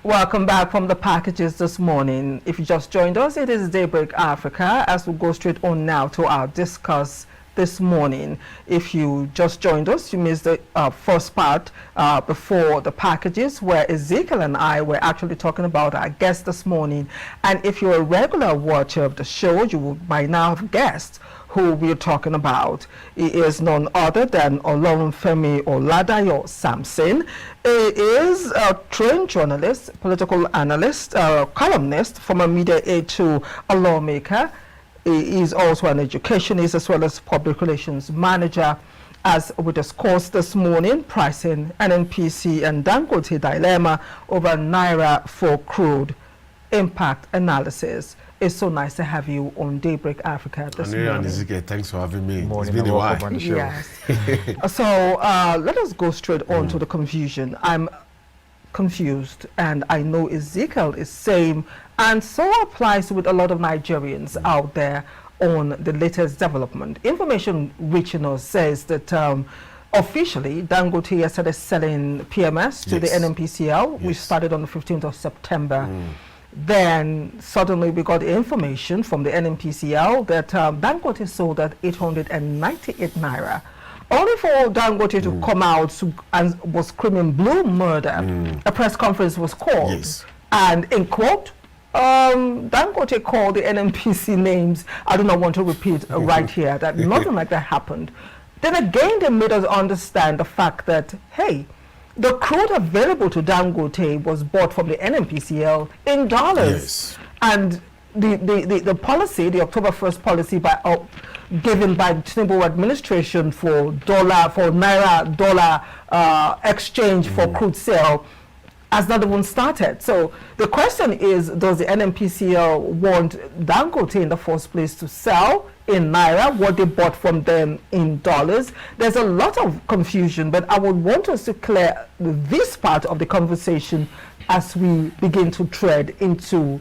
Welcome back from the packages this morning. If you just joined us, it is Daybreak Africa as we go straight on now to our discuss this morning. If you just joined us, you missed the first part before the packages where Ezekiel and I were actually talking about our guest this morning. And if you're a regular watcher of the show, you might now have guessed who we're talking about. He is none other than Olorunfemi Oladayo Samson. He is a trained journalist, political analyst, columnist, former media aide to a lawmaker. He is also an educationist as well as public relations manager. As we discussed this morning, pricing, NNPC and Dangote dilemma over Naira for crude impact analysis. It's so nice to have you on Daybreak Africa this morning. And Ezekiel, thanks for having me. Morning, it's been a while. on the show. Yes. So let us go straight on to the confusion. I'm confused, and I know Ezekiel is same, and so applies with a lot of Nigerians out there on the latest development. Information reaching us says that officially Dangote has started selling PMS to the NNPCL. We started on the 15th of September. Then suddenly we got information from the NNPCL that Dangote sold at 898 Naira. Only for Dangote to come out and was screaming blue murder. A press conference was called. And in quote, Dangote called the NNPC names. I do not want to repeat right here that nothing like that happened. Then again, they made us understand the fact that, hey, the crude available to Dangote was bought from the NNPCL in dollars. And the policy, the October 1st policy given by the Tinubu administration for Naira dollar exchange for crude sale has not even started. So the question is, does the NNPCL want Dangote in the first place to sell in Naira what they bought from them in dollars? There's a lot of confusion, but I would want us to clear this part of the conversation as we begin to tread into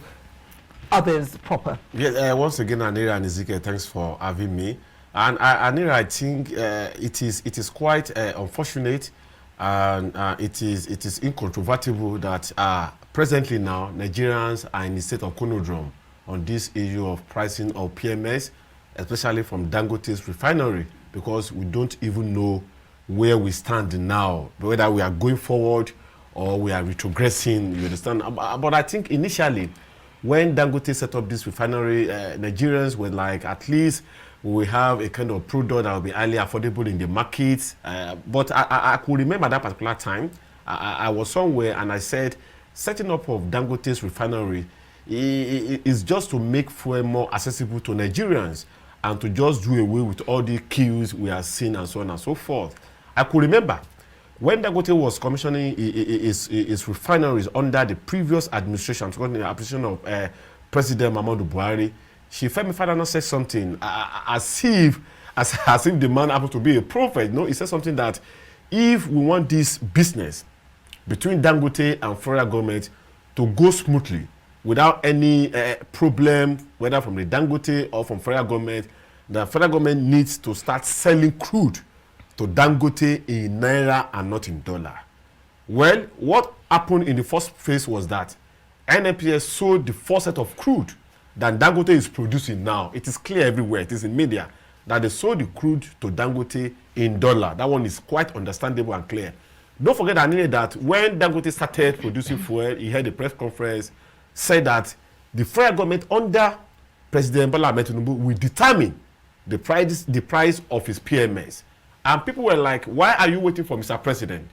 others proper. Once again, Anire and Ezekiel, thanks for having me. And Anire, I think it is quite unfortunate, and it is incontrovertible that presently now Nigerians are in a state of conundrum on this issue of pricing of PMS, especially from Dangote's refinery, because we don't even know where we stand now, whether we are going forward or we are retrogressing, you understand? But I think initially, when Dangote set up this refinery, Nigerians were like, at least we have a kind of product that will be highly affordable in the market. But I could remember that particular time, I was somewhere and I said, setting up of Dangote's refinery is just to make fuel more accessible to Nigerians and to just do away with all the queues we are seeing and so on and so forth. I could remember when Dangote was commissioning his refineries under the previous administration, the administration of President Muhammadu Buhari, Femi Falana said something as if the man happened to be a prophet. No, he said something that if we want this business between Dangote and federal government to go smoothly without any problem, whether from the Dangote or from federal government, the federal government needs to start selling crude to Dangote in Naira and not in dollar. Well, what happened in the first phase was that NNPS sold the first set of crude that Dangote is producing now. It is clear everywhere, it is in media, that they sold the crude to Dangote in dollar. That one is quite understandable and clear. Don't forget, Anire, that when Dangote started producing fuel, he had a press conference, said that the federal government under President Bola Ahmed Tinubu will determine the price of his PMS. And people were like, why are you waiting for Mr. President?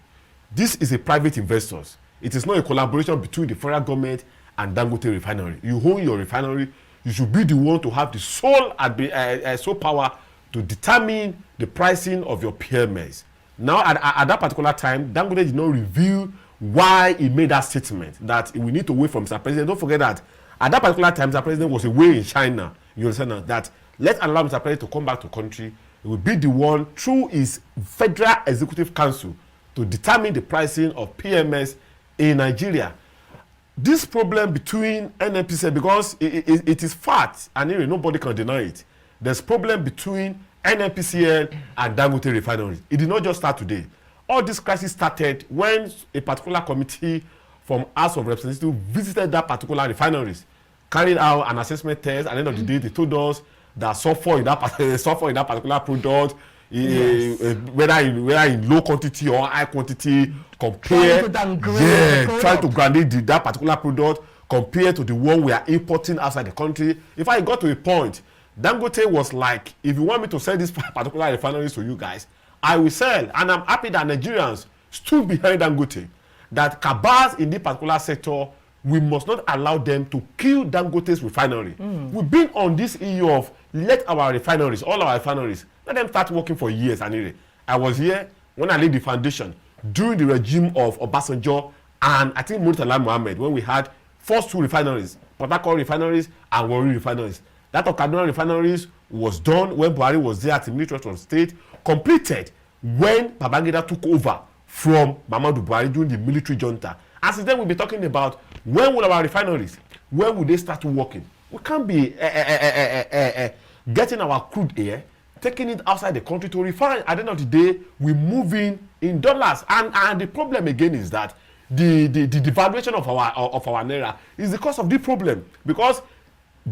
This is a private investor. It is not a collaboration between the federal government and Dangote refinery. You own your refinery. You should be the one to have the sole power to determine the pricing of your PMS. Now, at that particular time, Dangote did not reveal why he made that statement, that we need to wait for Mr. President. Don't forget that at that particular time, Mr. President was away in China. You understand that? Let's allow Mr. President to come back to country. He will be the one, through his Federal Executive Council, to determine the pricing of PMS in Nigeria. This problem between NNPC, because it is fact, and nobody can deny it, there's problem between NNPCL and Dangote refineries. It did not just start today. All this crisis started when a particular committee from House of Representatives visited that particular refineries, carried out an assessment test. At the end of the day, they told us that sulfur in that particular product, whether in low quantity or high quantity, trying to downgrade that particular product compared to the one we are importing outside the country. If I got to a point, Dangote was like, if you want me to sell this particular refineries to you guys, I will sell. And I'm happy that Nigerians stood behind Dangote, that cabals in this particular sector, we must not allow them to kill Dangote's refinery. We've been on this issue of let our refineries, all our refineries, let them start working for years. Anire, I was here when I laid the foundation during the regime of Obasanjo and I think Murtala Mohammed, when we had first 2 refineries, Port Harcourt refineries and Warri refineries. That of Kaduna refineries was done when Buhari was there at the Ministry of State, completed when Babangida took over from Muhammadu Buhari during the military junta. And since then we'll be talking about when will our refineries, when will they start working? We can't be getting our crude here, taking it outside the country to refine. At the end of the day, we move in dollars. And the problem again is that the devaluation of our Naira is the cause of the problem, because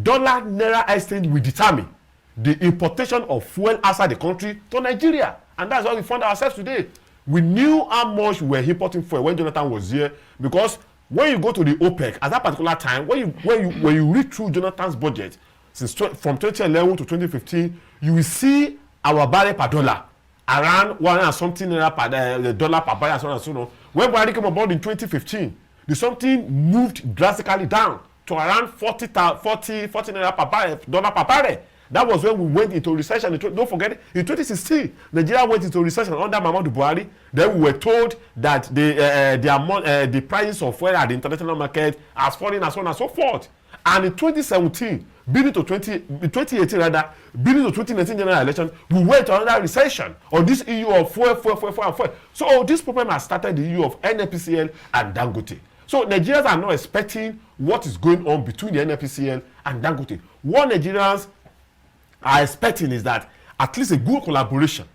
dollar Naira exchange will determine the importation of fuel outside the country to Nigeria. And that's why we found ourselves today. We knew how much we were importing fuel when Jonathan was here, because when you go to the OPEC at that particular time, when you read through Jonathan's budget from 2011 to 2015, you will see our barrel per dollar around 1 and something Naira per dollar per barrel and so on and so on. When Buhari came on board in 2015, the something moved drastically down to around 40 Naira per barrel, dollar per barrel. That was when we went into recession. Don't forget, in 2016, Nigeria went into recession under Muhammadu Buhari. Then we were told that the prices of fuel at the international market has fallen and so on and so forth. And in 2017, in 2018 rather, beginning to 2019 general election, we went to another recession on this issue of fuel. So this problem has started the issue of NNPCL and Dangote. So Nigerians are not expecting what is going on between the NNPCL and Dangote. What Nigerians are expecting is that at least a good collaboration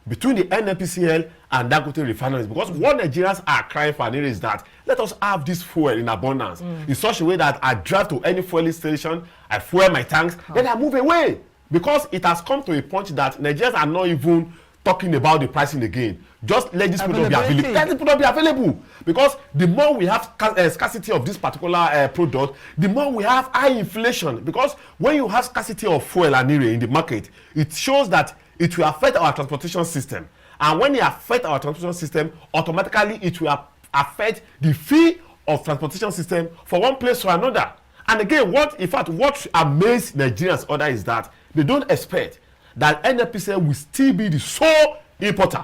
between the NNPCL and Dangote refineries, because what Nigerians are crying for is that let us have this fuel in abundance in such a way that I drive to any fueling station, I fuel my tanks, then I move away, because it has come to a point that Nigerians are not even talking about the pricing again. Just let this product be available. Let the product be available, because the more we have scarcity of this particular product, the more we have high inflation. Because when you have scarcity of fuel Anire in the market, it shows that it will affect our transportation system. And when it affects our transportation system, automatically it will affect the fee of transportation system for one place to another. And again, what amazed Nigerians other is that they don't expect that NNPC will still be the sole importer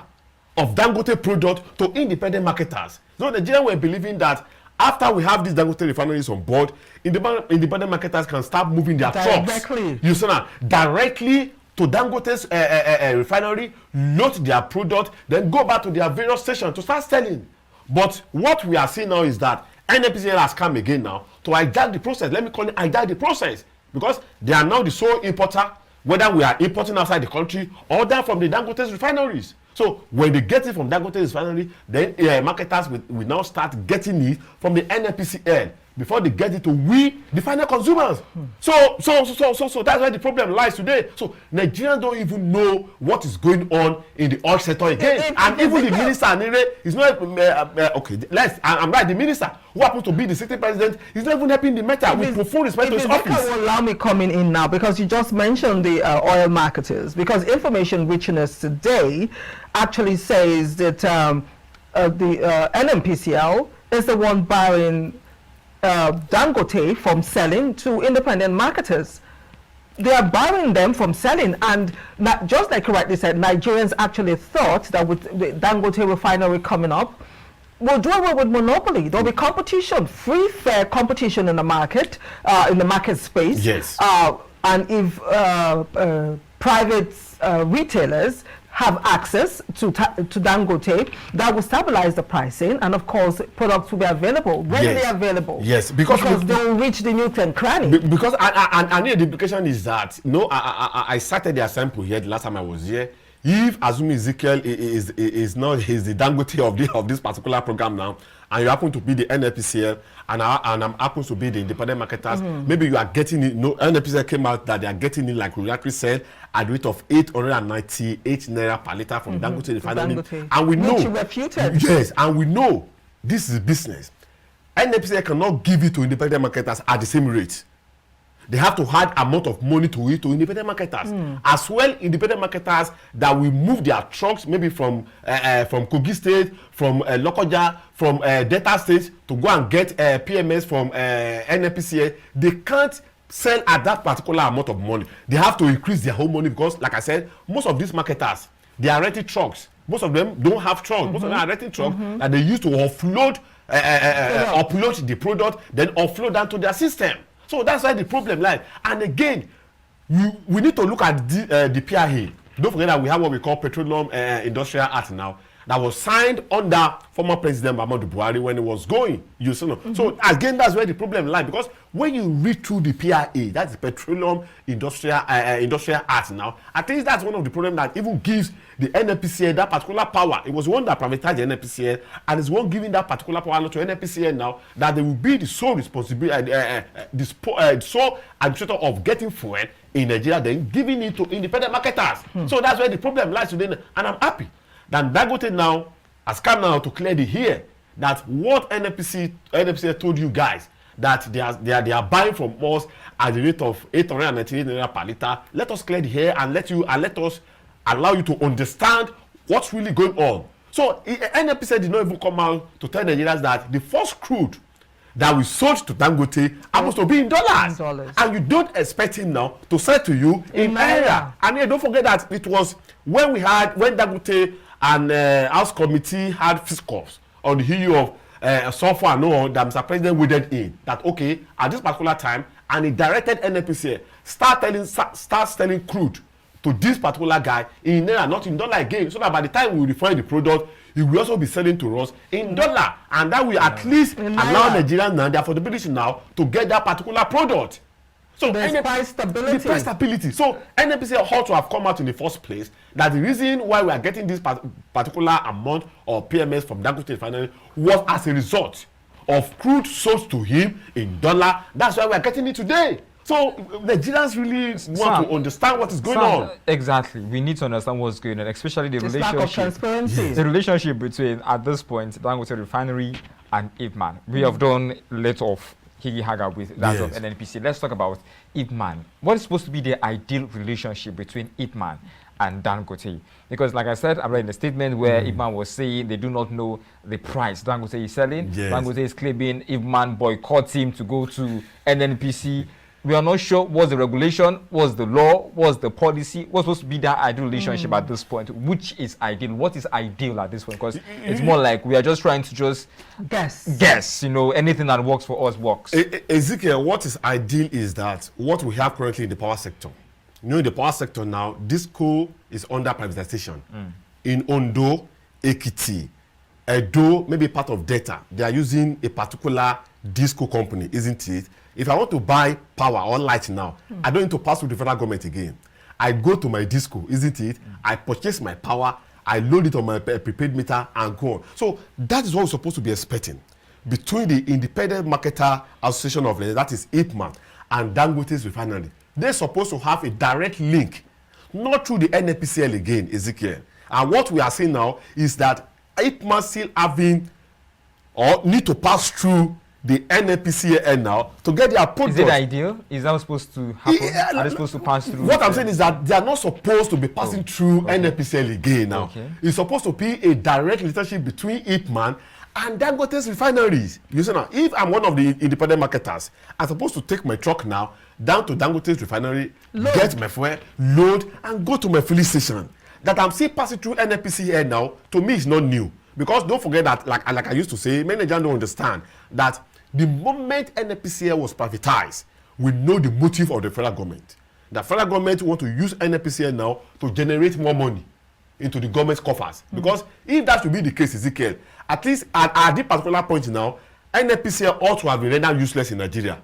of Dangote product to independent marketers. So Nigerians were believing that after we have these Dangote refineries on board, independent marketers can start moving their trucks. You see now, directly to Dangote's refinery, load their product, then go back to their various stations to start selling. But what we are seeing now is that NNPCL has come again now to hijack the process. Let me call it hijack the process, because they are now the sole importer, whether we are importing outside the country or they're from the Dangote's refineries. So when they get it from Dangote's refinery, then marketers will now start getting it from the NNPCL before they get it to we, the final consumers. So that's where the problem lies today. So Nigerians don't even know what is going on in the oil sector again. And even the minister, Anire, is not, I'm right, the minister, who happens to be the city president, is not even helping the matter with profound respect to his office. Will allow me coming in now, because you just mentioned the oil marketers, because information reaching us today actually says that the NNPCL is the one buying Dangote from selling to independent marketers. They are barring them from selling, and just like you rightly said, Nigerians actually thought that with the Dangote refinery coming up, we'll do away with monopoly. There'll be competition, free, fair competition in the market space. Yes. And if private retailers have access to Dangote, that will stabilize the pricing, and of course products will be available when they're available. Yes, because they will reach the nook and cranny. Because the implication is that I started their sample here the last time I was here. if assuming Ezekiel is not the Dangote of this particular program now, and you happen to be the NNPCL and I'm happens to be the independent marketers, maybe you are getting it. No, NNPCL came out that they are getting it like regulatory sell at the rate of 898 naira per liter from Dangote refinery, and we know, reputed. yes, and we know this is business. NNPCL cannot give it to independent marketers at the same rate. They have to add amount of money to it to independent marketers. As well, independent marketers that will move their trucks maybe from Kogi State, from Lokoja, from Delta State to go and get PMS from NNPCL. They can't sell at that particular amount of money. They have to increase their whole money because, like I said, most of these marketers, they are renting trucks. Most of them don't have trucks. Most of them are renting trucks that they use to offload, upload the product, then offload down to their system. So that's why the problem lies. And again, we need to look at the PIA. Don't forget that we have what we call Petroleum Industrial Act now, that was signed under former President Muhammadu Buhari when he was going. You know. So again, that's where the problem lies, because when you read through the PIA, that's the Petroleum Industrial Act now, I think that's one of the problems that even gives the NNPCL that particular power. It was one that privatized the NNPCL, and it's one giving that particular power to NNPCL now, that they will be the sole responsibility, the sole administrator of getting fuel in Nigeria, then giving it to independent marketers. So that's where the problem lies today, and I'm happy that Dangote now has come now to clear the here that what NNPCL told you guys, that they are buying from us at the rate of 898 naira per liter. Let us clear the hair and let us allow you to understand what's really going on. So NNPCL did not even come out to tell Nigerians that the first crude that we sold to Dangote happens to be in dollars. And you don't expect him now to sell to you in Naira. And yeah, don't forget that it was when Dangote and House Committee had fiscals on the issue of software and all that Mr. President waded in, that okay, at this particular time, and he directed NNPCL start selling crude to this particular guy in Naira, not in dollar again, so that by the time we refine the product, he will also be selling to us in dollar, and that will at least allow Nigerians now the affordability now to get that particular product. So the price stability. The price stability. So NNPCL ought to have come out in the first place that the reason why we are getting this particular amount of PMS from Dangote refinery was as a result of crude sold to him in dollar. That's why we are getting it today. So Nigerians really want to understand what is going on. Exactly. We need to understand what's going on, especially the relationship. Lack of transparency. The relationship between, at this point, Dangote refinery and Ipman. We have done a lot of higgy-haga with that of NNPC. Let's talk about Ipman. What is supposed to be the ideal relationship between Ipman and Dangote? Because like I said, I read in the statement where Ipman was saying they do not know the price Dangote is selling. Dangote is claiming Ipman boycotts him to go to NNPC. We are not sure what's the regulation, what's the law, what's the policy, what's supposed to be that ideal relationship at this point. Which is ideal? What is ideal at this point? Because it's more like we are just trying to just guess. You know, anything that works for us works. Ezekiel, what is ideal is that what we have currently in the power sector. You know, in the power sector now, this coal is under privatization. In Ondo, Ekiti, Edo, maybe part of Delta, they are using a particular disco company, isn't it? If I want to buy power or light now, I don't need to pass through the federal government again. I go to my disco, isn't it? I purchase my power, I load it on my prepaid meter and go on. So that is what we're supposed to be expecting between the Independent Marketer Association of Nigeria, that is IPMAN, and Dangote's refinery. They're supposed to have a direct link, not through the NNPCL again, Ezekiel. And what we are saying now is that IPMAN still having or need to pass through the NNPCL now to get their product. Is it ideal? Is that supposed to happen? Are they supposed to pass through? What I'm saying is that they are not supposed to be passing through NNPCL again now. It's supposed to be a direct relationship between Ipman and Dangote's refineries. You see now, if I'm one of the independent marketers, I'm supposed to take my truck now down to Dangote's refinery, get my fuel, load, and go to my filling station. That I'm still passing through NNPCL now, to me is not new. Because don't forget that, like I used to say, many Nigerians don't understand that the moment NNPCL was privatized, we know the motive of the federal government. The federal government want to use NNPCL now to generate more money into the government's coffers. Because if that should be the case, Ezekiel, at least at this particular point now, NNPCL ought to have been rendered useless in Nigeria.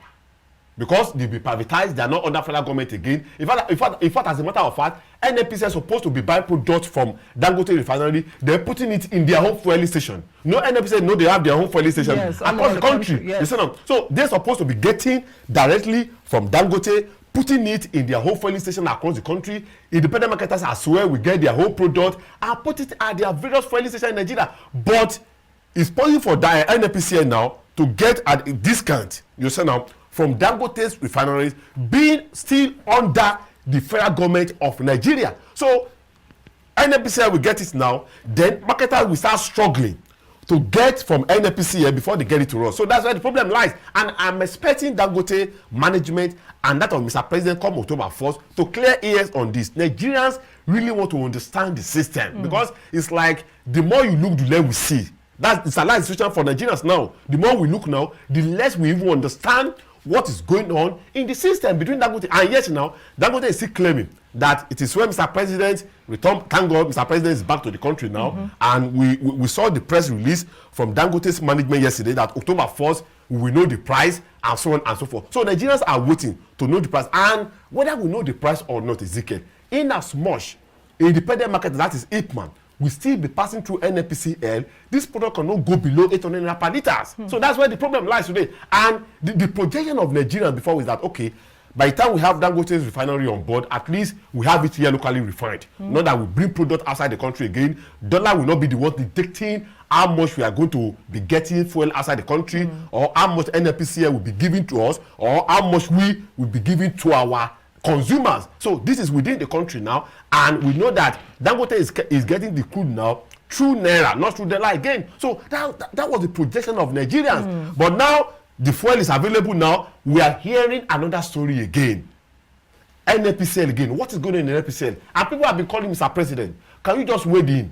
because they be privatized, they are not under federal government again. In fact, as a matter of fact, NNPC is supposed to be buying products from Dangote refinery. They're putting it in their home fueling station. No, NNPC know they have their home fueling station across the country. Yes. So they're supposed to be getting directly from Dangote, putting it in their home fueling station across the country. Independent marketers as well will get their whole product and put it at their various fueling stations in Nigeria. But it's possible for the NNPC now to get at a discount, you say now, from Dangote's refineries being still under the federal government of Nigeria. So NNPC will get it now, then marketers will start struggling to get from NNPC before they get it to us. So that's where the problem lies. And I'm expecting Dangote management and that of Mr. President come October 1st to clear ears on this. Nigerians really want to understand the system because it's like the more you look, the less we see. It's a life situation for Nigerians now. The more we look now, the less we even understand what is going on in the system between Dangote. And yet now, Dangote is still claiming that it is when Mr. President returned. Thank God Mr. President is back to the country now. And we saw the press release from Dangote's management yesterday that October 1st, we will know the price and so on and so forth. So Nigerians are waiting to know the price. And whether we know the price or not, Ezekiel, in as much independent market that is Ipman, will still be passing through NNPCL, this product cannot go below 800 naira per litres. So that's where the problem lies today. And the projection of Nigerians before is that, okay, by the time we have Dangote's refinery on board, at least we have it here locally refined. Not that we bring product outside the country again. Dollar will not be the one dictating how much we are going to be getting fuel outside the country, or how much NNPCL will be giving to us, or how much we will be giving to our consumers. So this is within the country now, and we know that Dangote is getting the crude now through Naira, not through dollar again. So that was the projection of Nigerians. But now the fuel is available now. We are hearing another story again. NNPCL again. What is going on in NNPCL? And people have been calling Mr. President, can you just wade in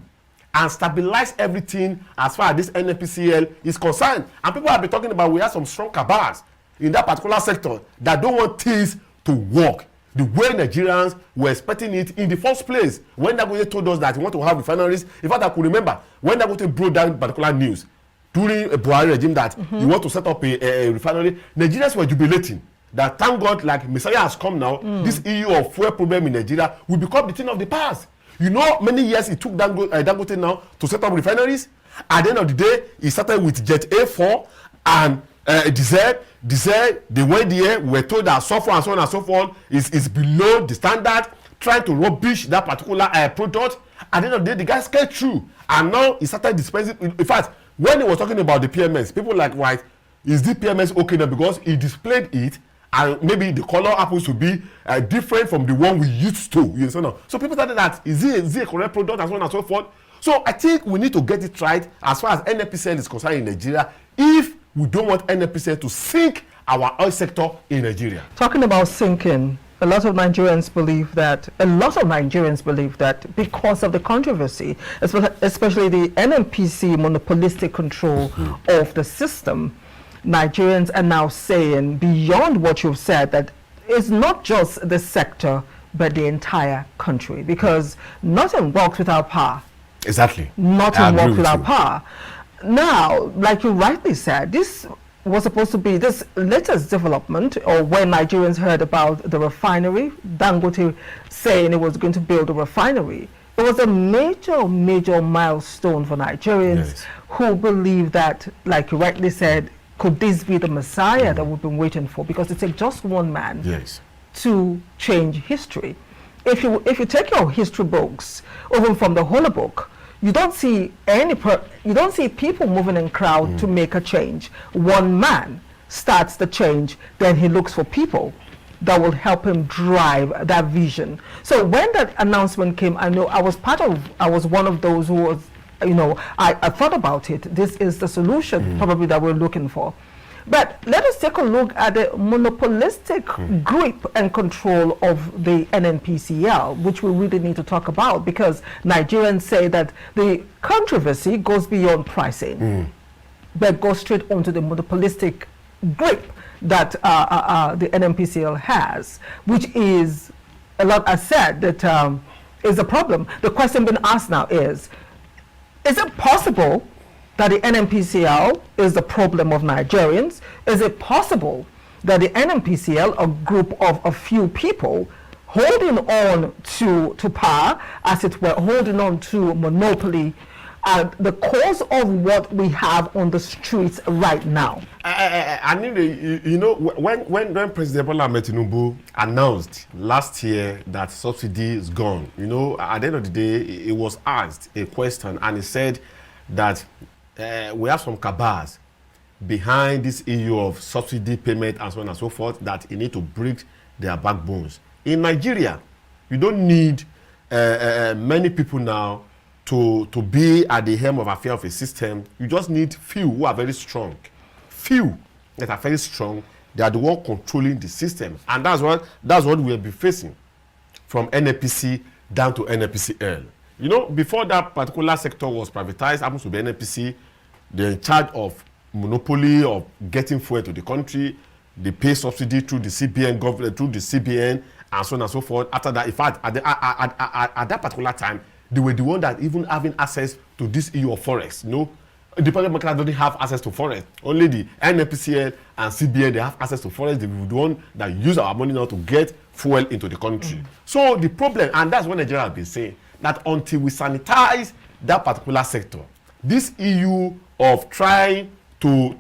and stabilize everything as far as this NNPCL is concerned? And people have been talking about we have some strong cabals in that particular sector that don't want things to work the way Nigerians were expecting it in the first place. When Dangote told us that he want to have refineries, in fact, I could remember when Dangote broke down particular news during a Buhari regime that he want to set up a refinery, Nigerians were jubilating that thank God, like Messiah has come now, this issue of fuel problem in Nigeria will become the thing of the past. You know, many years it took Dangote now to set up refineries. At the end of the day, he started with Jet A4 and diesel, they went there, were told that sulfur and so on and so forth is below the standard, trying to rubbish that particular product. At the end of the day, the guys came through, and now he started dispensing. In fact, when he was talking about the PMS, people like, right, is the PMS okay now? Because he displayed it, and maybe the color happens to be different from the one we used to. You know? So people started that, is it a correct product, and so on and so forth. So I think we need to get it right as far as NNPCL is concerned in Nigeria, if we don't want NNPCL to sink our oil sector in Nigeria. Talking about sinking, a lot of Nigerians believe that because of the controversy, especially the NNPC monopolistic control of the system, Nigerians are now saying, beyond what you've said, that it's not just the sector, but the entire country, because nothing works without power. Exactly. Nothing works without power. Now, like you rightly said, this was supposed to be this latest development, or when Nigerians heard about the refinery, Dangote saying it was going to build a refinery. It was a major milestone for Nigerians who believe that, like you rightly said, could this be the Messiah that we've been waiting for? Because it takes just one man to change history. If you take your history books, even from the Holy Book, you don't see people moving in crowd to make a change. One man starts the change, then he looks for people that will help him drive that vision. So when that announcement came, I know I was one of those who was, I thought about it. This is the solution probably that we're looking for. But let us take a look at the monopolistic grip and control of the NNPCL, which we really need to talk about, because Nigerians say that the controversy goes beyond pricing, but goes straight onto the monopolistic grip that the NNPCL has, which is, a lot I said, that is a problem. The question being asked now is it possible that the NNPCL is the problem of Nigerians? Is it possible that the NNPCL, a group of a few people, holding on to power, as it were, holding on to monopoly, the cause of what we have on the streets right now. I mean, you know, when President Bola Ahmed Tinubu announced last year that subsidy is gone, you know, at the end of the day, it was asked a question, and he said that we have some cabals behind this issue of subsidy payment and so on and so forth, that you need to break their backbones. In Nigeria, you don't need many people now to be at the helm of affairs of a system. You just need few who are very strong. Few that are very strong. They are the one controlling the system, and that's what we will be facing from NNPC down to NNPCL. You know, before that particular sector was privatized, happens to be NNPC, they're in charge of monopoly of getting fuel to the country. They pay subsidy through the CBN government, through the CBN, and so on and so forth. After that, in fact, at that particular time, they were the one that even having access to this EU of forex. You know, the public market doesn't have access to forex. Only the NNPCL and CBN, they have access to forex. They were the one that use our money now to get fuel into the country. So the problem, and that's what Nigeria has been saying, that until we sanitize that particular sector, this EU of trying to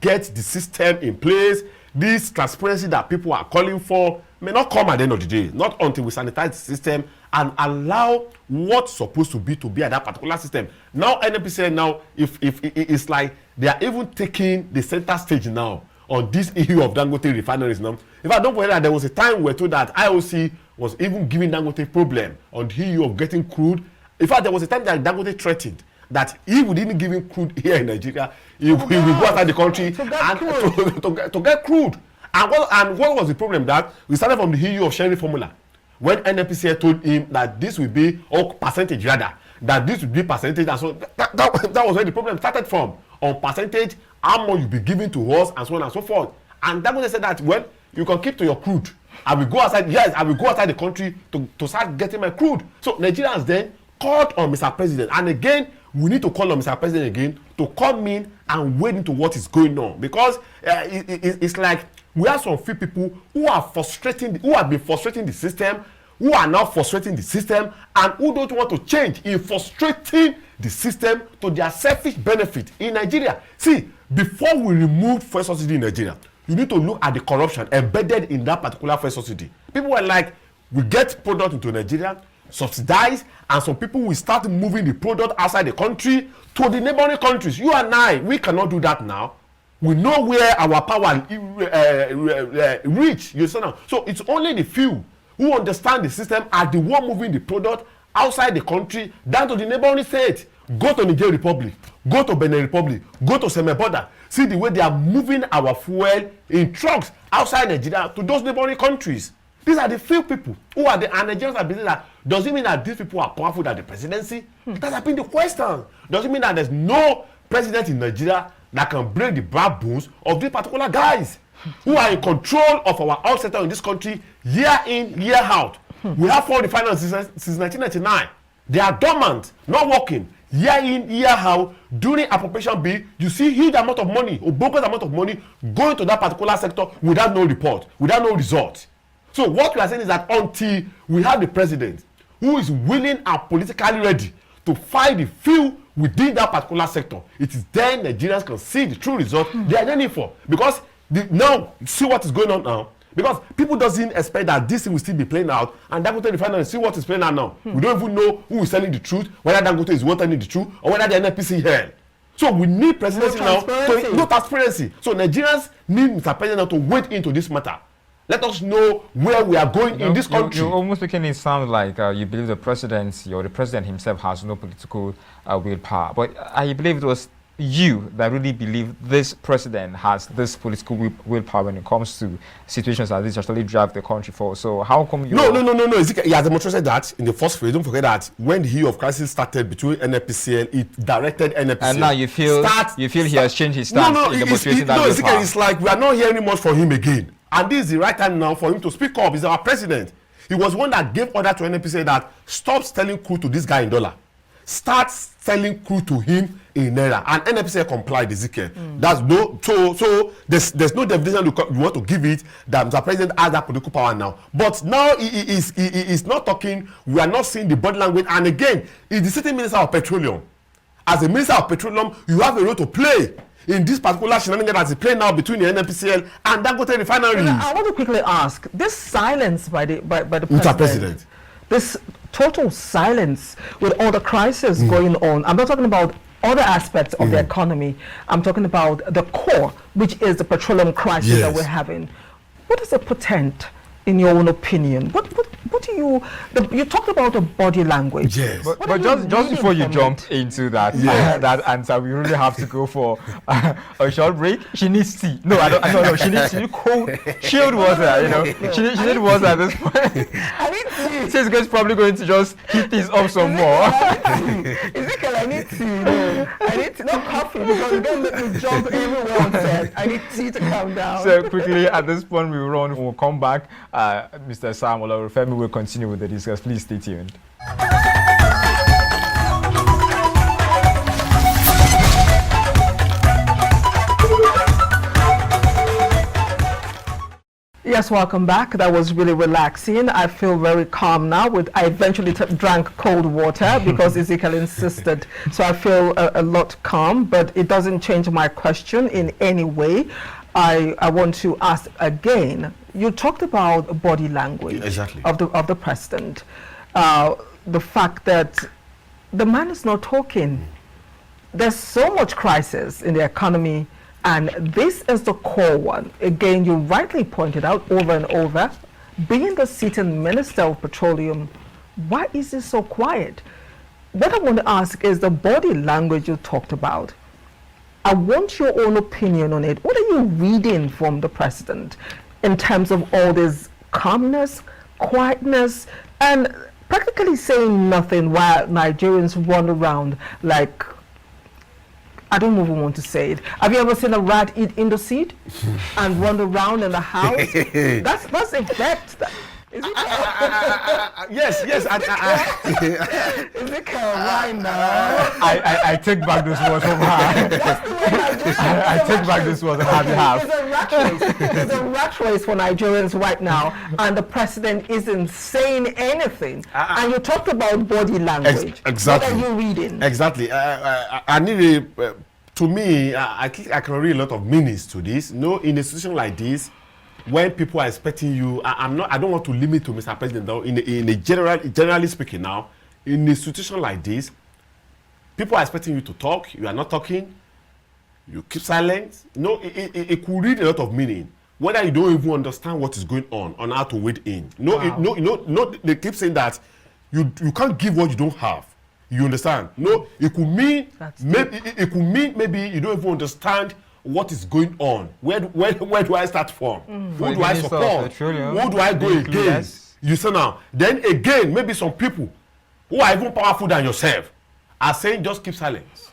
get the system in place, this transparency that people are calling for, may not come at the end of the day. Not until we sanitize the system and allow what's supposed to be at that particular system. Now NNPC now, if it's like they are even taking the center stage now on this issue of Dangote refineries now. If I don't forget that there was a time we're told that IOC was even giving Dangote problem on the issue of getting crude. In fact, there was a time that Dangote threatened that if we didn't give him crude here in Nigeria, he will go outside the country to get crude. And what was the problem? That we started from the issue of sharing formula. When NNPC told him that this will be, or percentage rather, that this will be percentage, and so that was where the problem started from. On percentage, how much you be giving to us, and so on and so forth. And Dangote said that, well, you can keep to your crude. I will go outside, yes, I will go outside the country to start getting my crude. So Nigerians then called on Mr. President, and again, we need to call on Mr. President again to come in and wade into what is going on, because it's like we have some few people who are who have been frustrating the system, who are now frustrating the system, and who don't want to change in frustrating the system to their selfish benefit in Nigeria. See, before we remove fuel subsidy in Nigeria, you need to look at the corruption embedded in that particular fuel subsidy. People were like, we get product into Nigeria, subsidize, and some people will start moving the product outside the country to the neighboring countries. You and I, we cannot do that now. We know where our power reach. You see now. So it's only the few who understand the system are the one moving the product outside the country down to the neighboring state. Go to Niger Republic, go to Benin Republic, go to Seme-Border. See the way they are moving our fuel in trucks outside Nigeria to those neighboring countries. These are the few people who are the, and Nigerians are busy that. Does it mean that these people are powerful than the presidency? That has been the question. Does it mean that there's no president in Nigeria that can break the backbones of these particular guys who are in control of our oil sector in this country year in, year out? We have 4 refineries since 1999. They are dormant, not working. Year in, year out, during appropriation bill, you see huge amount of money, or bogus amount of money going to that particular sector without no report, without no result. So what we are saying is that until we have the president who is willing and politically ready to fight the few within that particular sector, it is then Nigerians can see the true result they are yearning for. Because now, see what is going on now. Because people doesn't expect that this thing will still be playing out, and Dangote refinery see what is playing out now. We don't even know who is telling the truth, whether Dangote is telling the truth, or whether the NNPC held. So we need presidency now, no transparency. So Nigerians need Mr. President now to wade into this matter. Let us know where we are going in this country. You're almost making it sound like you believe the presidency or the president himself has no political willpower. But I believe it was you that really believe this president has this political willpower when it comes to situations like this actually drive the country forward. So how come you... No. Ezekiel, he has demonstrated that in the first phase. Don't forget that when the hue of crisis started between NNPC, it directed NNPC. And now you feel he has changed his stance in demonstrating that willpower. Ezekiel, it's like we are not hearing much from him again. And this is the right time now for him to speak up. He's our president. He was one that gave order to NNPC that stop selling crude to this guy in dollar. Start selling crude to him in Naira, and NNPC complied, Ezekiel. That's no, so there's no definition you want to give it that Mr. President has that political power now. But now he is not talking. We are not seeing the body language. And again, he's the sitting minister of petroleum. As a minister of petroleum, you have a role to play in this particular shenanigan that is playing now between the NNPCL and Dangote refinery. I want to quickly ask, this silence by the President, this total silence with all the crisis going on. I'm not talking about other aspects of the economy. I'm talking about the core, which is the petroleum crisis that we're having. What does it portend, in your own opinion? What do you talked about the body language. Yes. But just before you jump into that that answer, we really have to go for a short break. She needs tea. No, I don't. She needs cold, chilled water. You know, she needs water at this point. I need tea. She's probably going to just heat things up some more. Ezekiel, I need tea. I need tea, not coffee, because you don't make me jump everyone said. I need tea to calm down. So quickly, at this point, we run. We'll come back. Mr. Sam Olorunfemi will continue with the discussion. Please stay tuned. Yes, welcome back. That was really relaxing. I feel very calm now. I eventually drank cold water because Ezekiel insisted. So I feel a lot calm, but it doesn't change my question in any way. I want to ask again. You talked about body language of the president. The fact that the man is not talking. There's so much crisis in the economy, and this is the core one. Again, you rightly pointed out over and over, being the sitting minister of petroleum, why is it so quiet? What I want to ask is the body language you talked about. I want your own opinion on it. What are you reading from the president in terms of all this calmness, quietness, and practically saying nothing while Nigerians run around like, I don't even want to say it. Have you ever seen a rat eat in the seed and run around in the house? That's a fact. Yes. Ezekiel, why now? I take back those words from her. I take back this words on her behalf. There's a rat race for Nigerians right now, and the president isn't saying anything. And you talked about body language. Exactly. What are you reading? Exactly. Anire, to me, I think I can read a lot of meanings to this. No, in a situation like this, when people are expecting you, I don't want to limit to Mr. President though. Generally speaking now, in a situation like this, people are expecting you to talk. You are not talking. You keep silent. No, it could read a lot of meaning. Whether you don't even understand what is going on how to wade in. No, they keep saying that you can't give what you don't have. You understand? No, it could mean maybe you don't even understand what is going on. Where do I start from? Who do I support? Who do I go against? You see now. Then again, maybe some people who are even powerful than yourself are saying just keep silence.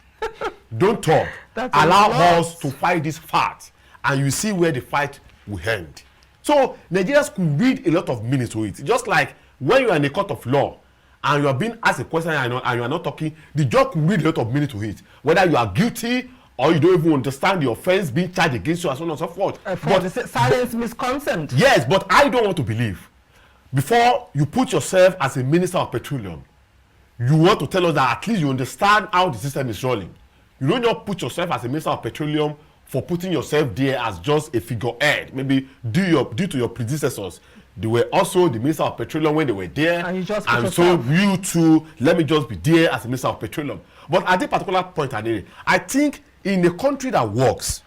Don't talk. Allow us to fight this fight, and you see where the fight will end. So Nigerians could read a lot of meaning to it. Just like when you are in a court of law and you are being asked a question and you are not talking, the judge could read a lot of meaning to it. Whether you are guilty or you don't even understand the offense being charged against you, and so on and so forth. But silence means consent. Yes, but I don't want to believe. Before you put yourself as a minister of petroleum, you want to tell us that at least you understand how the system is rolling. You don't just put yourself as a minister of petroleum for putting yourself there as just a figurehead. Maybe due to your predecessors. They were also the minister of petroleum when they were there, and so you too, let me just be there as a minister of petroleum. But at this particular point, Anire, I think in a country that works,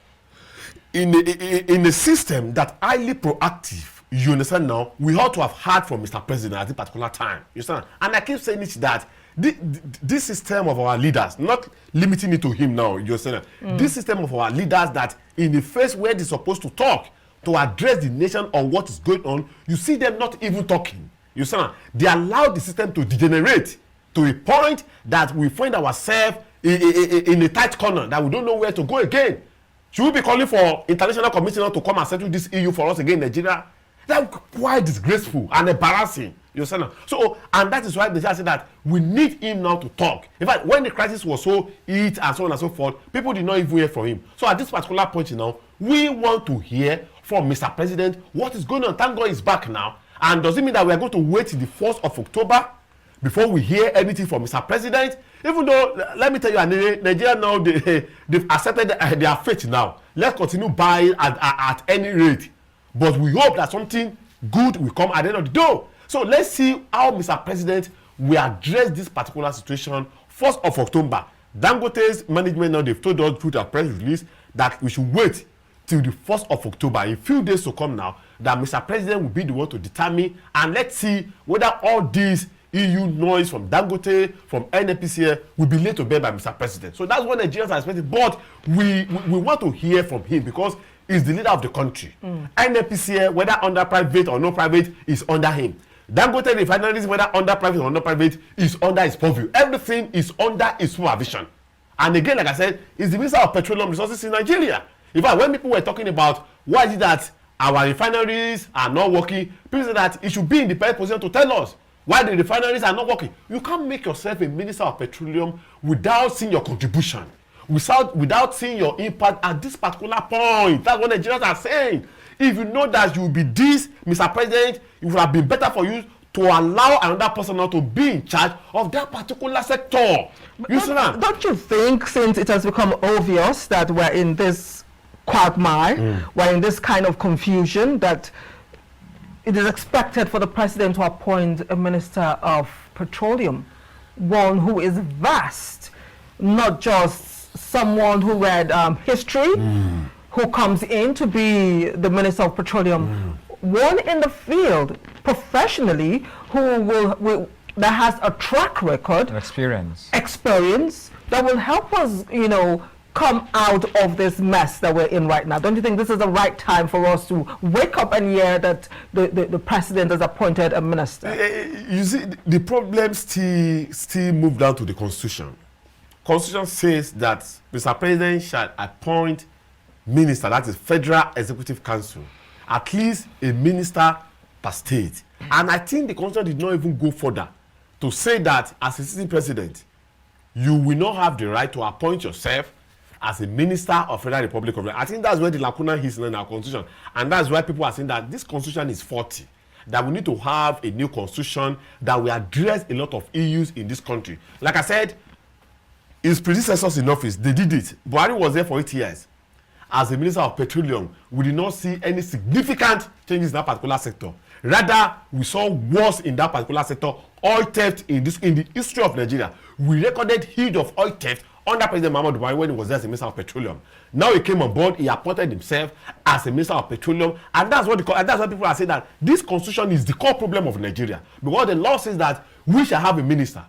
in a system that highly proactive, you understand now, we ought to have heard from Mr. President at this particular time. You understand? And I keep saying it that this system of our leaders, not limiting it to him now, you understand? This system of our leaders that in the phase where they're supposed to talk, to address the nation on what is going on, you see them not even talking. You understand? They allow the system to degenerate to a point that we find ourselves in a tight corner that we don't know where to go again. Should we be calling for international commissioner to come and settle this issue for us again in Nigeria? That's quite disgraceful and embarrassing. You understand? So, and that is why they say that we need him now to talk. In fact, when the crisis was so heated and so on and so forth, people did not even hear from him. So at this particular point now, we want to hear from Mr. President what is going on. Thank God he's back now. And does it mean that we are going to wait till the 1st of October before we hear anything from Mr. President? Even though, let me tell you, Nigeria now, they've accepted their fate now. Let's continue buying at any rate. But we hope that something good will come at the end of the day. So let's see how Mr. President will address this particular situation 1st of October. Dangote's management now, they've told us through their press release that we should wait till the 1st of October, a few days to come now, that Mr. President will be the one to determine, and let's see whether all these EU noise from Dangote, from NNPC will be laid to bear by Mr. President. So that's what Nigerians are expecting. But we want to hear from him because he's the leader of the country. NNPC, whether under private or not private, is under him. Dangote refineries, whether under private or not private, is under his purview. Everything is under his supervision. And again, like I said, he's the Minister of Petroleum Resources in Nigeria. In fact, when people were talking about why is it that our refineries are not working, people said that it should be in the best position to tell us why the refineries are not working. You can't make yourself a Minister of Petroleum without seeing your contribution, without seeing your impact at this particular point. That's what Nigerians are saying. If you know that you will be this, Mr. President, it would have been better for you to allow another person now to be in charge of that particular sector. Don't you think, since it has become obvious that we're in this quagmire, we're in this kind of confusion, that it is expected for the president to appoint a Minister of Petroleum, one who is vast, not just someone who read history, who comes in to be the Minister of Petroleum, one in the field professionally who that has a track record, experience that will help us, come out of this mess that we're in right now. Don't you think this is the right time for us to wake up and hear that the president has appointed a minister? You see, the problem still move down to the Constitution. Constitution says that Mr. President shall appoint minister, that is Federal Executive Council, at least a minister per state. And I think the Constitution did not even go further to say that as a sitting president, you will not have the right to appoint yourself as a minister of Federal Republic of Nigeria. I think that's where the lacuna is in our Constitution. And that's why people are saying that this Constitution is faulty, that we need to have a new Constitution that will address a lot of issues in this country. Like I said, his predecessors in office, they did it. Buhari was there for 8 years. As a Minister of Petroleum, we did not see any significant changes in that particular sector. Rather, we saw worse in that particular sector, oil theft in the history of Nigeria. We recorded heat of oil theft under President Muhammadu Buhari when he was there as a Minister of Petroleum. Now he came on board, he appointed himself as a Minister of Petroleum, and that's what people are saying, that this Constitution is the core problem of Nigeria, because the law says that we shall have a minister,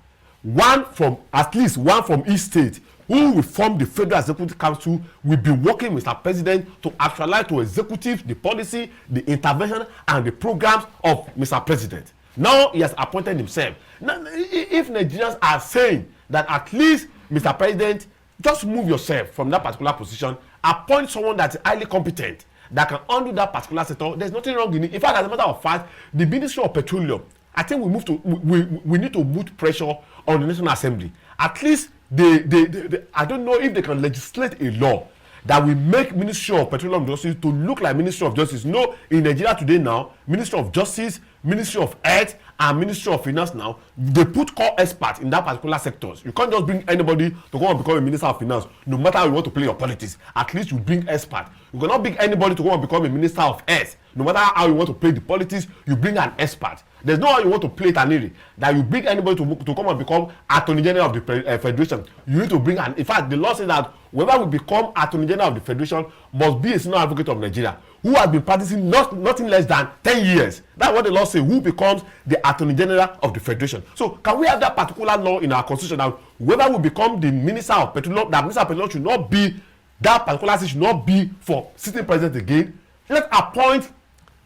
at least one from each state, who will form the Federal Executive Council, will be working with our president to actualize, to execute the policy, the intervention, and the programs of Mr. President. Now he has appointed himself. Now, if Nigerians are saying that at least Mr. President, just move yourself from that particular position, appoint someone that is highly competent, that can undo that particular sector, there's nothing wrong in it. In fact, as a matter of fact, the Ministry of Petroleum, I think we need to put pressure on the National Assembly. At least I don't know if they can legislate a law that will make Ministry of Petroleum Justice to look like Ministry of Justice. No, in Nigeria today now, Ministry of Justice, Ministry of Health, and Ministry of Finance now, they put core experts in that particular sectors. You can't just bring anybody to go and become a Minister of Finance, no matter how you want to play your politics. At least you bring experts. You cannot bring anybody to go and become a Minister of Health. No matter how you want to play the politics, you bring an expert. There's no how you want to play it, Anire, that you bring anybody to come and become Attorney General of the Federation. You need to bring in fact, the law says that whoever will become Attorney General of the Federation must be a senior advocate of Nigeria who has been practicing nothing less than 10 years. That's what the law says, who becomes the Attorney General of the Federation. So can we have that particular law in our Constitution that whoever will become the Minister of Petroleum, that Minister of Petroleum should not be, that particular seat should not be for sitting president again. Let's appoint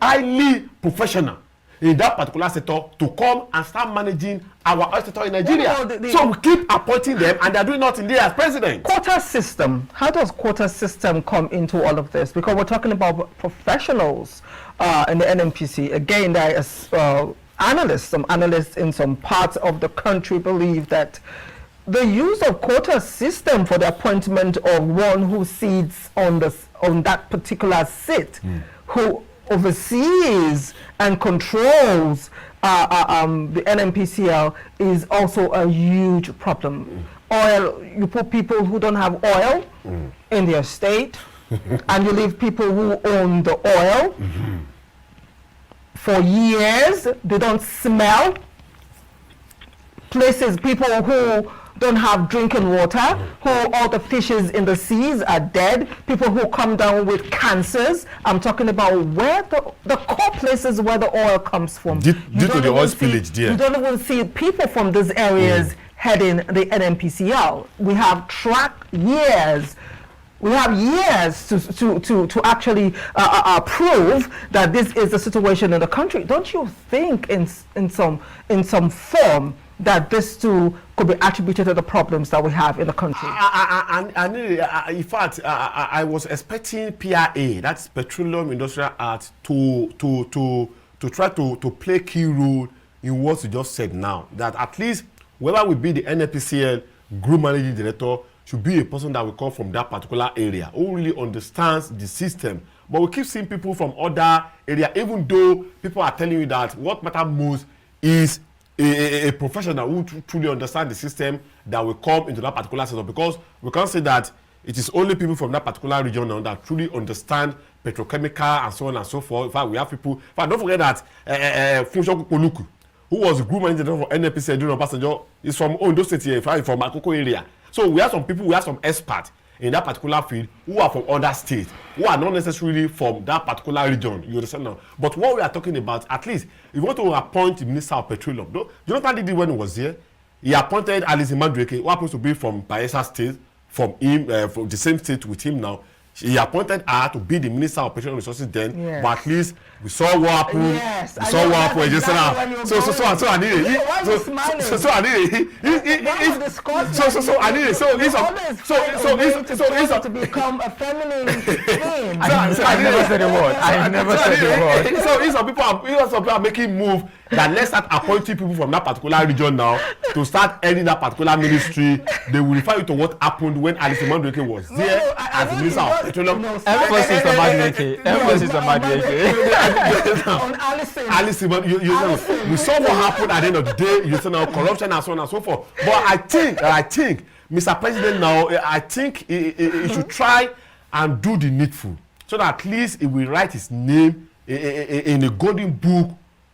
highly professional in that particular sector to come and start managing our oil sector in Nigeria. So we keep appointing them and they're doing nothing there as president. Quota system. How does quota system come into all of this? Because we're talking about professionals in the NNPC. Again, there is some analysts in some parts of the country believe that the use of quota system for the appointment of one who sits on that particular seat, who oversees and controls the NNPCL, is also a huge problem. Oil, you put people who don't have oil in their state, and you leave people who own the oil for years. They don't smell. Places, people who don't have drinking water, who all the fishes in the seas are dead, people who come down with cancers. I'm talking about where the core places where the oil comes from. Due to the oil spillage there. You don't even see people from these areas heading the NNPCL. We have years. We have years to actually prove that this is the situation in the country. Don't you think in some form that this too could be attributed to the problems that we have in the country? In fact, I was expecting PIA, that's Petroleum Industrial Act, to try to play key role in what you just said now. That at least whoever will be the NNPCL group managing director should be a person that will come from that particular area, who really understands the system. But we keep seeing people from other areas, even though people are telling you that what matters most is a professional who truly understand the system that will come into that particular sector, because we can't say that it is only people from that particular region now that truly understand petrochemical and so on and so forth. In fact, we have people. In fact, don't forget that Funshok Poluku, who was the group manager for NNPC during Obasanjo, is from Ondo State here, from Akoko area. So we have some people, we have some experts in that particular field who are from other states, who are not necessarily from that particular region. You understand now? But what we are talking about, at least, if you want to appoint the Minister of Petroleum, no, Jonathan did it when he was here. He appointed Alice Madreke, who happens to be from Bayelsa State, from the same state with him now. He appointed her to be the Minister of Petroleum Resources then, yes. At least we saw what happened. Yes, we saw what happened. Exactly So Anire, to become a feminine thing. I never said a word. I never said a word. So some people are making move that let's start appointing people from that particular region now to start ending that particular ministry. They will refer you to what happened when Alice Madreke was there as the Minister of Petroleum. Emphasis on Madreke. Emphasis on Madreke. On Alice, we saw what happened at the end of the day. You know, corruption and so on and so forth. But I think, Mr. President, now I think he should try and do the needful, so that at least he will write his name in a golden book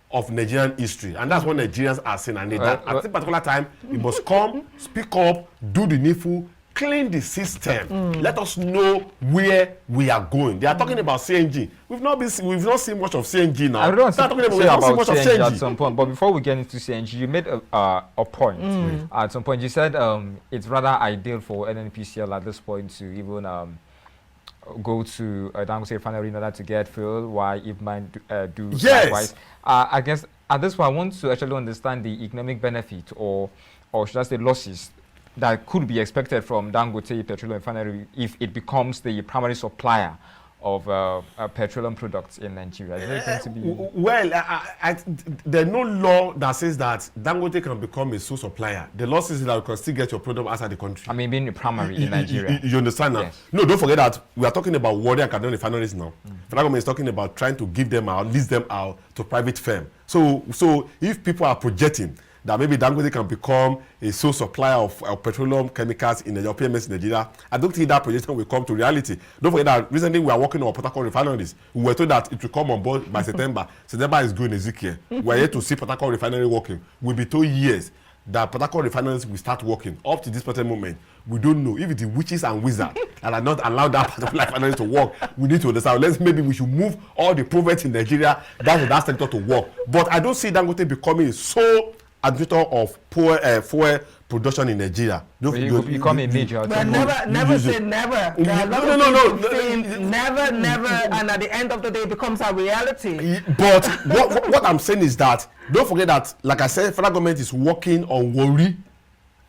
of Nigerian history, and that's what Nigerians are saying. And at this particular time, he must come, speak up, do the needful, clean the system. Let us know where we are going. They are talking about CNG. We've not seen much of CNG now. I don't say about CNG at some point, but before we get into CNG, you made a point. At some point, you said it's rather ideal for NNPCL at this point to even go to a Dangote refinery in order to get fuel, while if mine do likewise. I guess at this point, I want to actually understand the economic benefit, or should I say losses, that could be expected from Dangote Petroleum Refinery if it becomes the primary supplier of petroleum products in Nigeria. Is there going to be... Well, there's no law that says that Dangote can become a sole supplier. The law says that you can still get your product outside the country. I mean, being a primary in Nigeria. You understand now? Yes. No, don't forget that we are talking about Warrior and Kaduna refineries now. The government is talking about trying to give them out, lease them out to private firm. So if people are projecting that maybe Dangote can become a sole supplier of petroleum chemicals in the PMS in Nigeria, I don't think that projection will come to reality. Don't forget that recently we are working on Port Harcourt refineries. We were told that it will come on board by September. September is going Ezekiel. We are yet to see Port Harcourt refinery working. We'll be told years that Port Harcourt refineries will start working. Up to this present moment, we don't know if it's the witches and wizards that are not allowed that particular refinery to work. We need to understand. Maybe we should move all the prophets in Nigeria down to that sector to work. But I don't see Dangote becoming so administrator of fuel production in Nigeria. You become a major. But never say never. No. Never, and at the end of the day, it becomes a reality. But what I'm saying is that don't forget that, like I said, federal government is working on Warri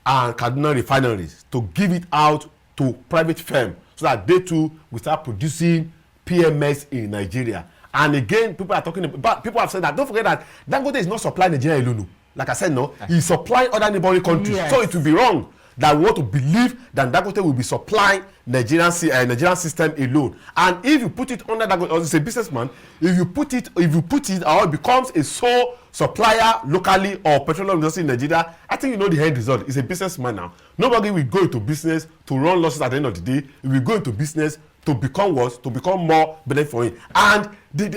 and Kaduna refineries to give it out to private firms so that they too will start producing PMS in Nigeria. And again, people are talking about, people have said that, don't forget that Dangote is not supplying Nigeria alone. Like I said, no, he's supplying other neighboring countries. Yes. So it will be wrong that we want to believe that Dangote will be supplying Nigerian system alone. And if you put it under Dangote, or it's a businessman, if you put it, or it becomes a sole supplier locally or petroleum industry in Nigeria, I think you know the end result. It's a businessman now. Nobody will go into business to run losses at the end of the day. He will go into business to become what? To become more benefit for him. And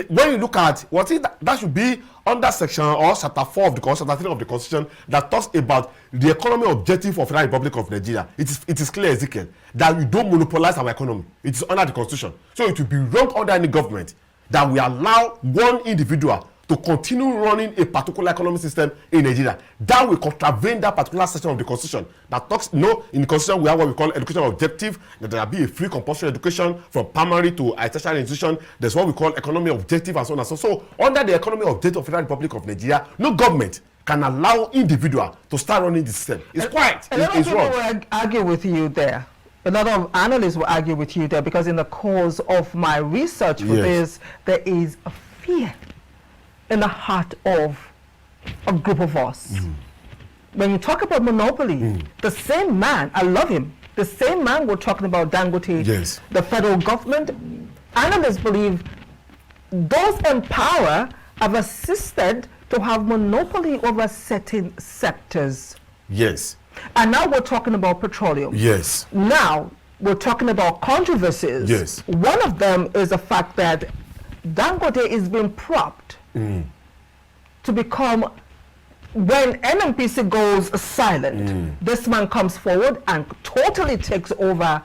when you look at what is that should be under section or chapter 4 of the Constitution, chapter 3 of the Constitution, that talks about the economy objective of the Federal Republic of Nigeria. It is clear, Ezekiel, that we don't monopolize our economy. It is under the Constitution. So it will be wrong under any government that we allow one individual to continue running a particular economic system in Nigeria. That will contravene that particular section of the Constitution that talks, in the Constitution we have what we call education objective, that there will be a free compulsory education from primary to a tertiary institution. There's what we call economy objective and so on and so on. So under the economy objective of the Federal Republic of Nigeria, no government can allow individual to start running the system. It's quiet. It's wrong. A lot of people will argue with you there. A lot of analysts will argue with you there because in the course of my research for this, there is a fear in the heart of a group of us. When you talk about monopoly, the same man, I love him, the same man we're talking about, Dangote, the federal government, analysts believe those in power have assisted to have monopoly over certain sectors. Yes. And now we're talking about petroleum. Yes. Now we're talking about controversies. Yes. One of them is the fact that Dangote is being propped to become, when NNPC goes silent, this man comes forward and totally takes over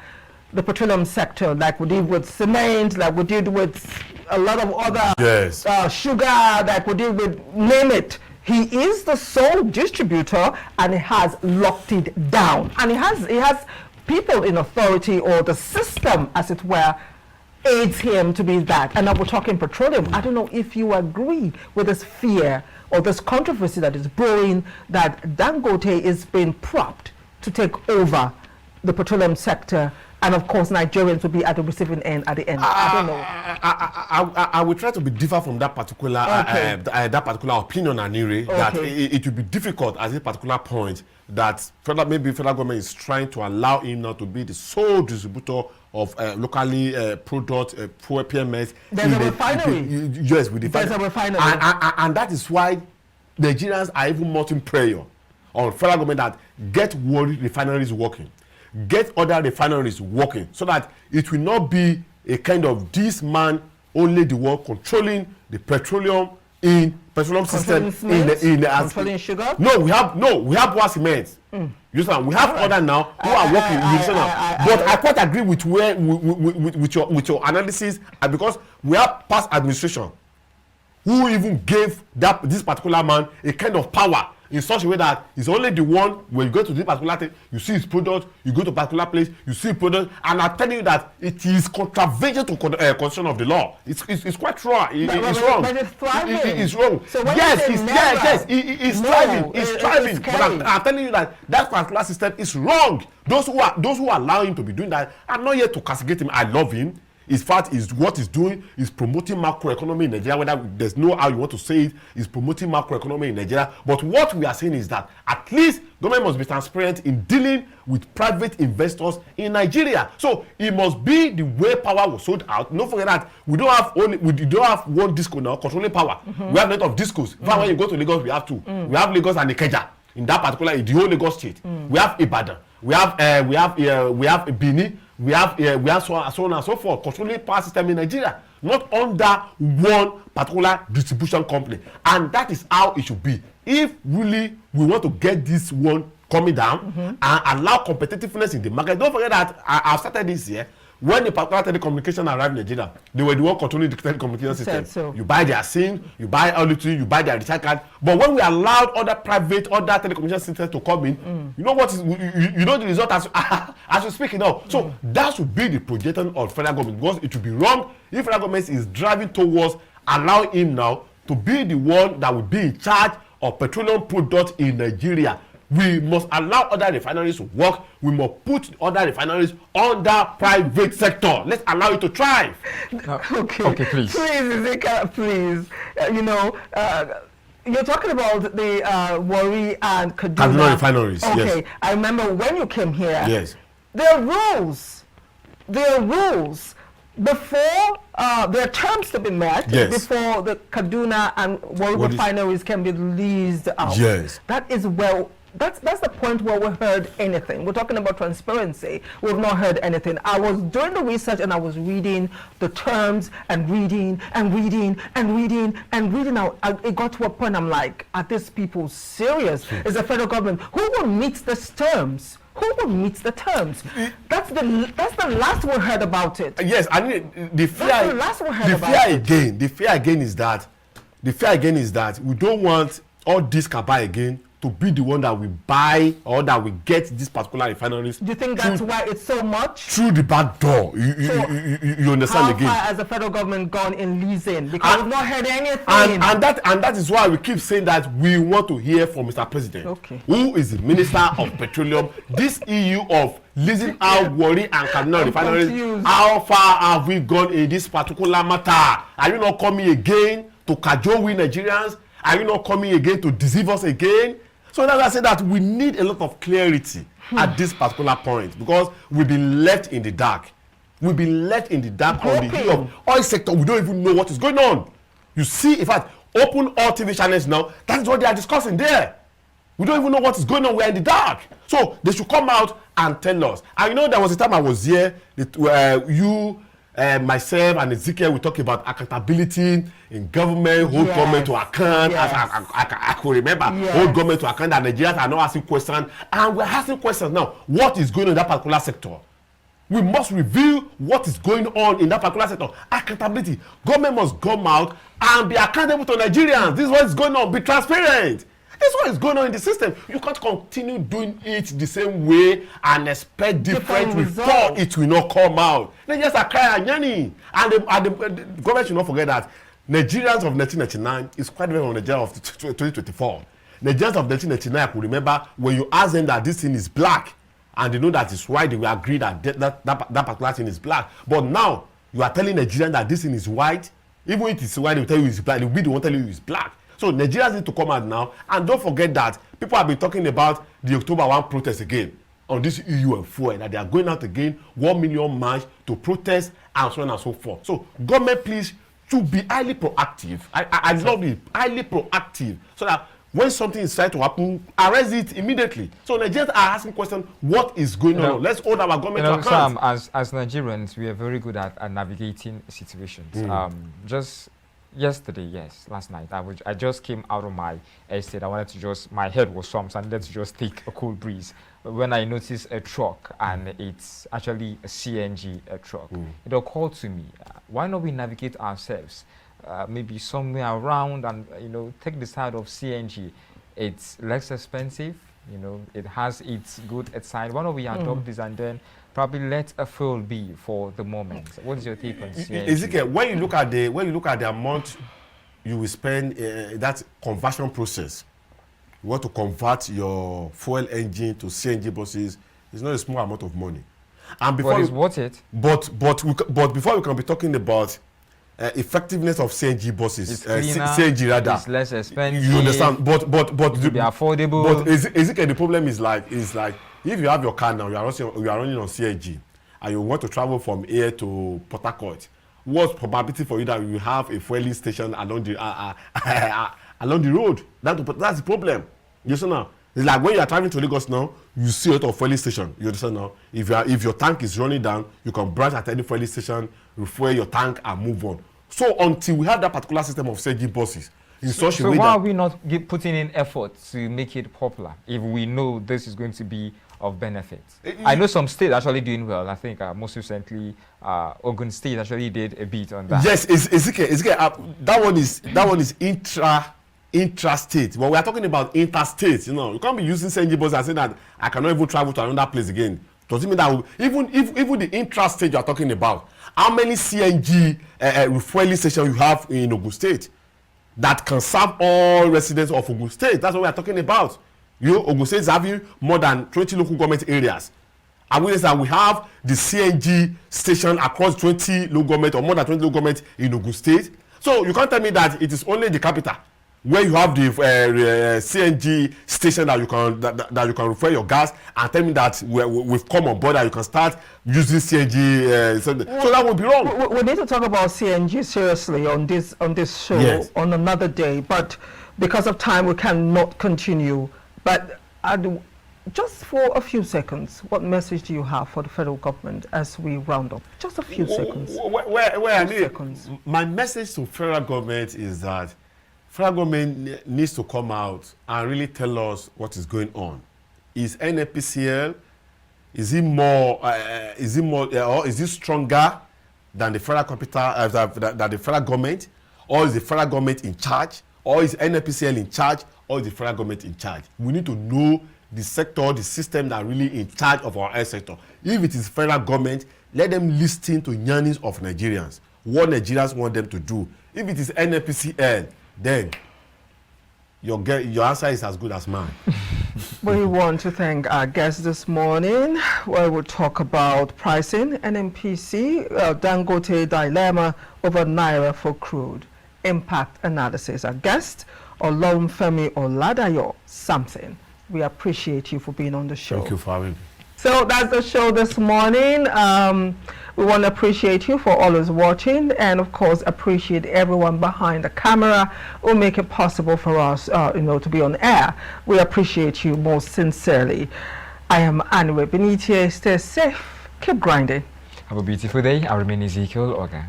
the petroleum sector, like we did with cement, like we did with a lot of other sugar, like we did with, name it. He is the sole distributor and he has locked it down. And he has people in authority, or the system, as it were, aids him to be that. And now we're talking petroleum. I don't know if you agree with this fear or this controversy that is brewing, that Dangote is being propped to take over the petroleum sector, and of course Nigerians will be at the receiving end at the end. I don't know. I will try to be different from that particular that particular opinion, Anire, that it will be difficult at this particular point that maybe federal government is trying to allow him now to be the sole distributor of locally product PMS. There's a refinery. Yes, with the there's a refinery. And that is why Nigerians are even mounting prayer on federal government that get world refineries working, get other refineries working, so that it will not be a kind of this man only the one controlling the petroleum system controlling sugar. No, we have more cement. You understand? We have other now who are working. But I quite agree with with your analysis, because we have past administration who even gave this particular man a kind of power in such a way that he's only the one, when you go to this particular thing, you see his product, you go to a particular place, you see his product, and I'm telling you that it is contravention to constitution of the law. It's quite wrong. It's wrong. But it's thriving. It's wrong. So It's thriving. It's thriving. But I'm telling you that particular system is wrong. Those who allow him to be doing that, I'm not here to castigate him. I love him. In fact, what he's doing is promoting macroeconomy in Nigeria, whether there's no how you want to say it, is promoting macroeconomy in Nigeria. But what we are saying is that at least government must be transparent in dealing with private investors in Nigeria. So it must be the way power was sold out. Don't forget that we don't have one disco now controlling power. We have a lot of discos. In fact, when you go to Lagos, we have two. We have Lagos and Ikeja. In that particular, in the whole Lagos state, we have Ibadan. We have Binitie. We have so on and so forth, controlling power system in Nigeria, not under one particular distribution company. And that is how it should be. If really we want to get this one coming down and allow competitiveness in the market, don't forget that I've started this year. When the particular telecommunication arrived in Nigeria, they were the one controlling the telecommunication system. So. You buy their SIM, you buy LTE, you buy their recharge card. But when we allowed other telecommunication systems to come in, you know what is you know the result as we speak now. So that should be the projection of federal government, because it would be wrong if federal government is driving towards allowing him now to be the one that will be in charge of petroleum products in Nigeria. We must allow other refineries to work. We must put other refineries under private sector. Let's allow it to thrive. Okay, please. Please, Ezekiel, please. You're talking about the Warri and Kaduna refineries. Okay, yes. I remember when you came here. Yes. There are rules. There are rules before there are terms to be met. Yes. Before the Kaduna and Warri refineries can be leased out. Yes. That is That's the point where we heard anything. We're talking about transparency. We've not heard anything. I was doing the research and I was reading the terms and reading. Now it got to a point I'm like, are these people serious? Is the federal government who will meet these terms? Who will meet the terms? That's the last we heard about it. Yes, I mean the fear. That's the last we heard about it. The fear again is that we don't want all this cabal again to be the one that we buy or that we get these particular refineries. Do you think that's why it's so much? Through the back door. You understand again. How far has the federal government gone in leasing? Because we've not heard anything. And that is why we keep saying that we want to hear from Mr. President, who is the Minister of Petroleum. This EU of leasing out Warri and Kaduna refineries. Confused. How far have we gone in this particular matter? Are you not coming again to cajole we Nigerians? Are you not coming again to deceive us again? So that's why I say that we need a lot of clarity at this particular point, because we've been left in the dark. We've been left in the dark on the hill of oil sector. We don't even know what is going on. You see, in fact, open all TV channels now. That's what they are discussing there. We don't even know what is going on. We're in the dark. So they should come out and tell us. And you know, there was a time I was here, myself and Ezekiel, we talk about accountability in government, hold government to account. I could remember, hold government to account, that Nigerians are not asking questions. And we're asking questions now. What is going on in that particular sector? We must reveal what is going on in that particular sector. Accountability. Government must come out and be accountable to Nigerians. This is what is going on. Be transparent. This is what is going on in the system. You can't continue doing it the same way and expect different report. It will not come out. Nigerians are crying and yearning. And the government should not forget that Nigerians of 1999 is quite different from Nigerians of 2024. Nigerians of 1999, I could remember when you ask them that this thing is black and they know that it's white, they will agree that that particular thing is black. But now you are telling Nigerians that this thing is white. Even if it's white, they will tell you it's black. They will be the one telling you it's black. So Nigerians need to come out now, and don't forget that people have been talking about the October 1 protest again on this EU and fuel, that they are going out again, 1 million march to protest and so on and so forth. So government, please, should be highly proactive. I love it, highly proactive, so that when something is trying to happen, arrest it immediately. So Nigerians are asking questions, what is going on? Let's hold our government to account. Sam, as Nigerians, we are very good at navigating situations. Just yesterday, last night, I just came out of my estate. I wanted to my head was swamped, so I needed to just take a cool breeze. When I noticed a truck, and it's actually a CNG truck, it occurred to me, why not we navigate ourselves? Maybe somewhere around and, take the side of CNG. It's less expensive, it has its good side. Why not we adopt this and then probably let a fuel be for the moment? What is your take on CNG? Ezekiel, when you look at the amount you will spend that conversion process, you want to convert your fuel engine to CNG buses, it's not a small amount of money. And before it's worth it. But before we can be talking about effectiveness of CNG buses, it's cleaner, CNG rather, it's less expensive. You understand? But it will be affordable. But Ezekiel, the problem is like if you have your car now, you are running on CNG, and you want to travel from here to Port Harcourt, what's probability for you that you have a fueling station along the road? That's the problem. You understand now? It's like when you are traveling to Lagos now, you see a lot of fueling station. You understand now? If your tank is running down, you can branch at any fueling station, refuel your tank, and move on. So until we have that particular system of CNG buses, so why are we not putting in effort to make it popular if we know this is going to be of benefit? I know some states actually doing well. I think most recently Ogun State actually did a bit on that. Yes, Ezekiel, that one is intra-state. But we are talking about interstate. You can't be using CNG buses and saying that I cannot even travel to another place again. Does it mean that even the intra-state you are talking about, how many CNG refueling stations you have in Ogun State that can serve all residents of Ogun State? That's what we are talking about. You know, Ogun State is having more than 20 local government areas. And we say we have the CNG station across 20 local government or more than 20 local government in Ogun State. So you can't tell me that it is only the capital where you have the CNG station that you can refill your gas, and tell me that we've come on board and you can start using CNG. So that would be wrong. We need to talk about CNG seriously on this show, yes, on another day. But because of time, we cannot continue. But just for a few seconds, what message do you have for the federal government as we round up? Just a few seconds. My message to federal government is that federal government needs to come out and really tell us what is going on. Is NNPCL, is it stronger than the federal capital, than the federal government, or is the federal government in charge, or is NNPCL in charge, or is the federal government in charge? We need to know the sector, the system that are really in charge of our health sector. If it is federal government, let them listen to yearnings of Nigerians, what Nigerians want them to do. If it is NNPCL, then your answer is as good as mine. We want to thank our guests this morning, where we'll talk about pricing, NNPC, Dangote dilemma over Naira for crude, impact analysis. Our guest, Olorunfemi Oladayo something. We appreciate you for being on the show. Thank you for having me. So that's the show this morning. We want to appreciate you for always watching, and of course appreciate everyone behind the camera who make it possible for us to be on air. We appreciate you most sincerely. I am Anire Binitie. Stay safe, keep grinding. Have a beautiful day. I remain Ezekiel Ogar.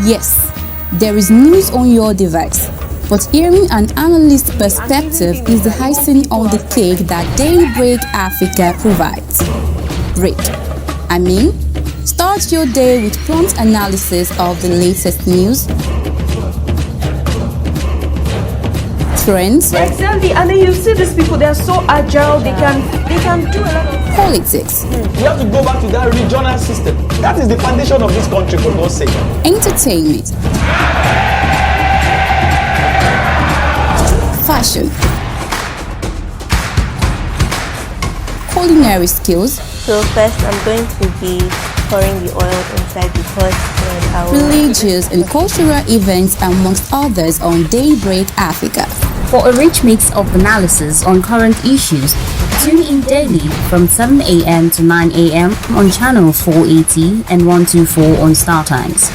Yes, there is news on your device, but hearing an analyst perspective is the icing on the cake that Daybreak Africa provides. Start your day with prompt analysis of the latest news, trends, exactly, and then you see these people, they are so agile, they can do a lot of politics. We have to go back to that regional system. That is the foundation of this country, for God's sake. Entertainment, fashion, culinary skills. So first I'm going to be pouring the oil inside the pot. Religious and cultural events amongst others on Daybreak Africa. For a rich mix of analysis on current issues, tune in daily from 7 a.m. to 9 a.m. on channel 480 and 124 on Startimes.